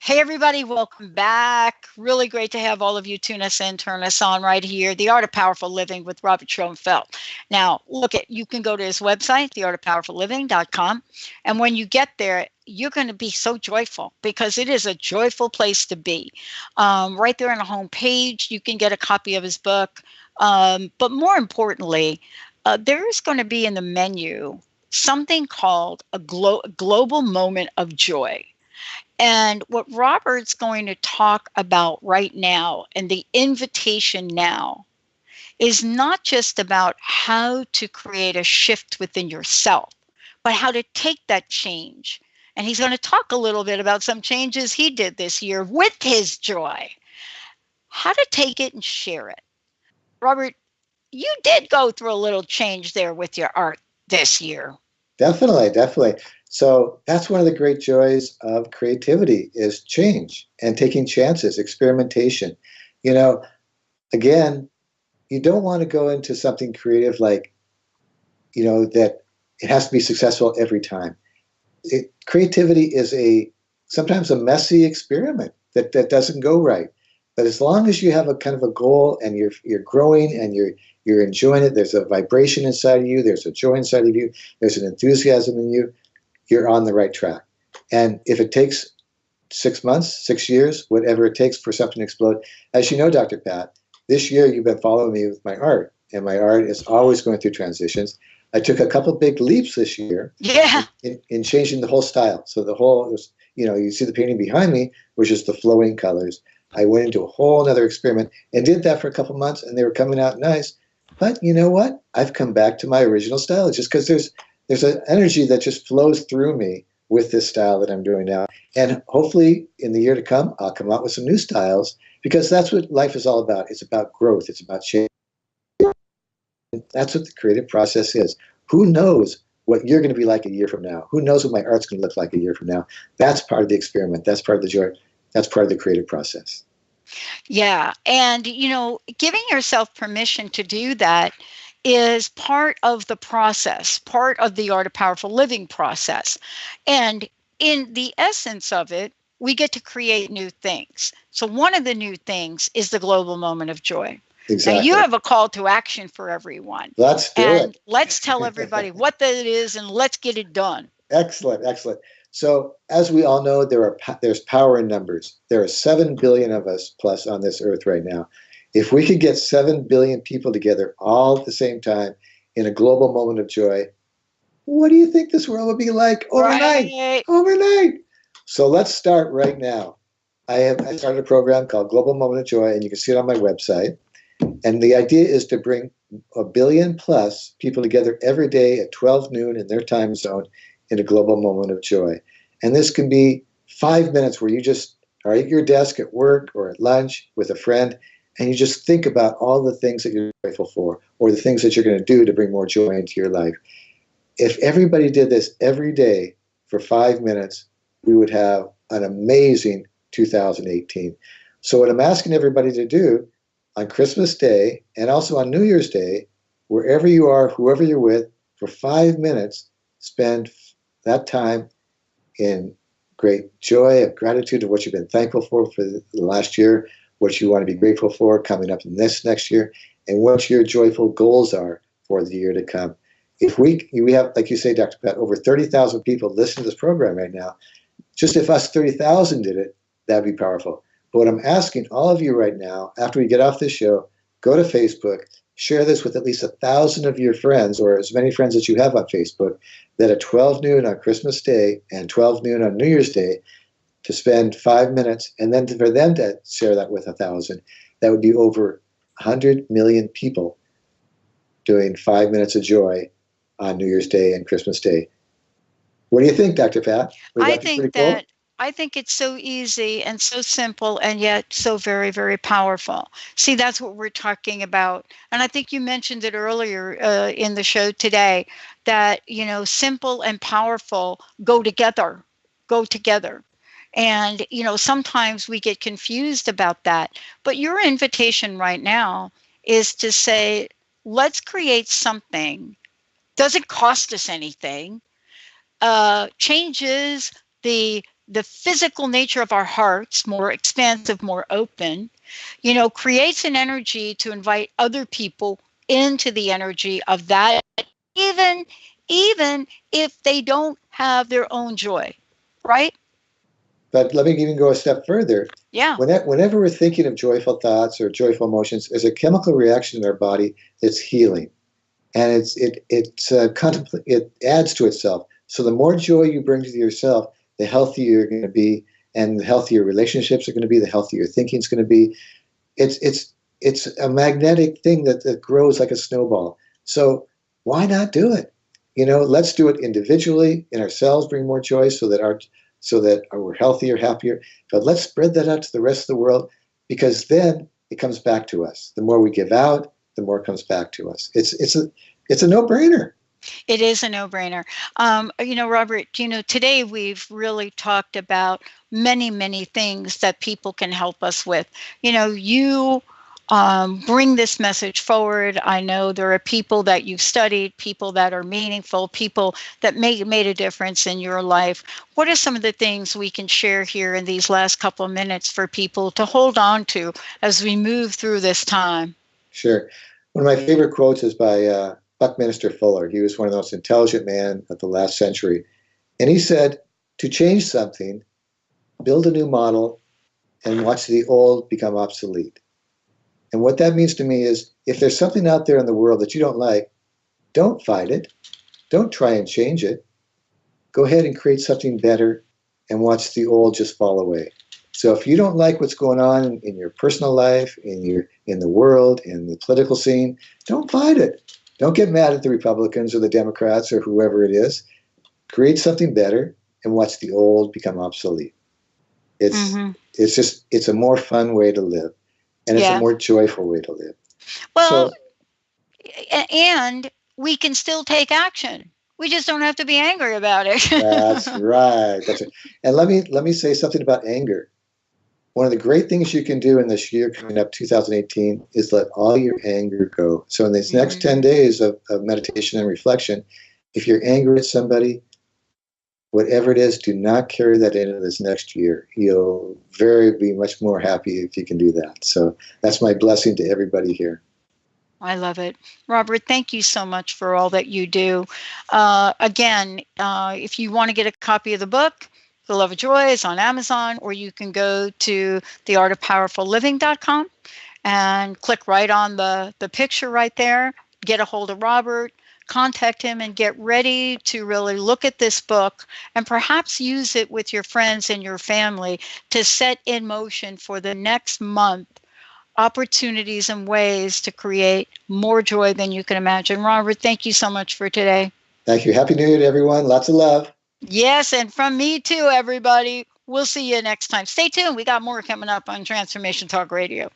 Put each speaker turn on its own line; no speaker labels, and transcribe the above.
Hey, everybody, welcome back. Really great to have all of you tune us in, turn us on right here. The Art of Powerful Living with Robert Schoenfeld. Now, you can go to his website, theartofpowerfulliving.com. And when you get there, you're going to be so joyful because it is a joyful place to be. Right there on the home page, you can get a copy of his book. But more importantly, there is going to be in the menu something called a global moment of joy. And what Robert's going to talk about right now and the invitation now is not just about how to create a shift within yourself, but how to take that change. And he's going to talk a little bit about some changes he did this year with his joy, how to take it and share it. Robert, you did go through a little change there with your art this year.
Definitely. So that's one of the great joys of creativity is change and taking chances, experimentation. You know, again, you don't want to go into something creative like, that it has to be successful every time. Creativity is sometimes a messy experiment that doesn't go right. But as long as you have a kind of a goal and you're growing and you're enjoying it, there's a vibration inside of you, there's a joy inside of you, there's an enthusiasm in you, you're on the right track. And if it takes 6 months, 6 years, whatever it takes for something to explode, as you know, Dr. Pat, this year you've been following me with my art, and my art is always going through transitions. I took a couple big leaps this year in changing the whole style. So you see the painting behind me, which is the flowing colors. I went into a whole other experiment and did that for a couple months, and they were coming out nice. But you know what? I've come back to my original style just because there's an energy that just flows through me with this style that I'm doing now. And hopefully in the year to come, I'll come out with some new styles because that's what life is all about. It's about growth. It's about change. That's what the creative process is. Who knows what you're going to be like a year from now? Who knows what my art's going to look like a year from now? That's part of the experiment. That's part of the joy. That's part of the creative process.
Yeah. And, giving yourself permission to do that is part of the process, part of the Art of Powerful Living process. And in the essence of it, we get to create new things. So one of the new things is the global moment of joy.
Exactly.
Now, you have a call to action for everyone.
Let's do it.
Let's tell everybody what that is and let's get it done.
Excellent. So, as we all know, there's power in numbers. There are 7 billion of us plus on this earth right now. If we could get 7 billion people together all at the same time in a global moment of joy, what do you think this world would be like overnight?
Right.
Overnight. So let's start right now. I started a program called Global Moment of Joy, and you can see it on my website. And the idea is to bring 1 billion plus people together every day at 12 noon in their time zone in a global moment of joy. And this can be 5 minutes where you just are at your desk at work or at lunch with a friend, and you just think about all the things that you're grateful for or the things that you're going to do to bring more joy into your life. If everybody did this every day for 5 minutes, we would have an amazing 2018. So what I'm asking everybody to do on Christmas Day and also on New Year's Day, wherever you are, whoever you're with, for 5 minutes, spend that time in great joy of gratitude of what you've been thankful for the last year, what you want to be grateful for coming up in this next year, and what your joyful goals are for the year to come. If we have, like you say, Dr. Pat, over 30,000 people listening to this program right now, just if us 30,000 did it, that'd be powerful. But what I'm asking all of you right now, after we get off this show, go to Facebook, share this with at least 1,000 of your friends or as many friends as you have on Facebook, that at 12 noon on Christmas Day and 12 noon on New Year's Day, to spend 5 minutes, and then for them to share that with 1,000, that would be over 100 million people doing 5 minutes of joy on New Year's Day and Christmas Day. What do you think, Dr. Pat?
I think it's so easy and so simple and yet so very, very powerful. See, that's what we're talking about. And I think you mentioned it earlier in the show today that, simple and powerful go together. And, sometimes we get confused about that. But your invitation right now is to say, let's create something. Doesn't cost us anything. Changes the the physical nature of our hearts, more expansive, more open, creates an energy to invite other people into the energy of that, even if they don't have their own joy, right?
But let me even go a step further.
Yeah.
Whenever we're thinking of joyful thoughts or joyful emotions, there's a chemical reaction in our body that's healing, and it adds to itself. So the more joy you bring to yourself, the healthier you're going to be, and the healthier relationships are going to be, the healthier thinking is going to be. It's a magnetic thing that grows like a snowball. So why not do it? Let's do it individually in ourselves, bring more joy so that we're healthier, happier. But let's spread that out to the rest of the world, because then it comes back to us. The more we give out, the more it comes back to us. It's a no-brainer.
It is a no-brainer. Robert, today we've really talked about many, many things that people can help us with. You bring this message forward. I know there are people that you've studied, people that are meaningful, people that made a difference in your life. What are some of the things we can share here in these last couple of minutes for people to hold on to as we move through this time?
Sure. One of my favorite quotes is by Buckminster Fuller. He was one of the most intelligent men of the last century. And he said, to change something, build a new model and watch the old become obsolete. And what that means to me is, if there's something out there in the world that you don't like, don't fight it. Don't try and change it. Go ahead and create something better and watch the old just fall away. So if you don't like what's going on in your personal life, in the world, in the political scene, don't fight it. Don't get mad at the Republicans or the Democrats or whoever it is. Create something better and watch the old become obsolete. It's a more fun way to live, and it's a more joyful way to live.
Well, and we can still take action. We just don't have to be angry about it.
That's right. And let me say something about anger. One of the great things you can do in this year coming up, 2018, is let all your anger go. So in these next 10 days of meditation and reflection, if you're angry at somebody, whatever it is, do not carry that into this next year. You'll be much more happy if you can do that. So that's my blessing to everybody here.
I love it. Robert, thank you so much for all that you do. Again, if you want to get a copy of the book, The Love of Joy is on Amazon, or you can go to theartofpowerfulliving.com and click right on the picture right there. Get a hold of Robert, contact him, and get ready to really look at this book and perhaps use it with your friends and your family to set in motion for the next month opportunities and ways to create more joy than you can imagine. Robert, thank you so much for today.
Thank you. Happy New Year to everyone. Lots of love.
Yes, and from me too, everybody. We'll see you next time. Stay tuned. We got more coming up on Transformation Talk Radio.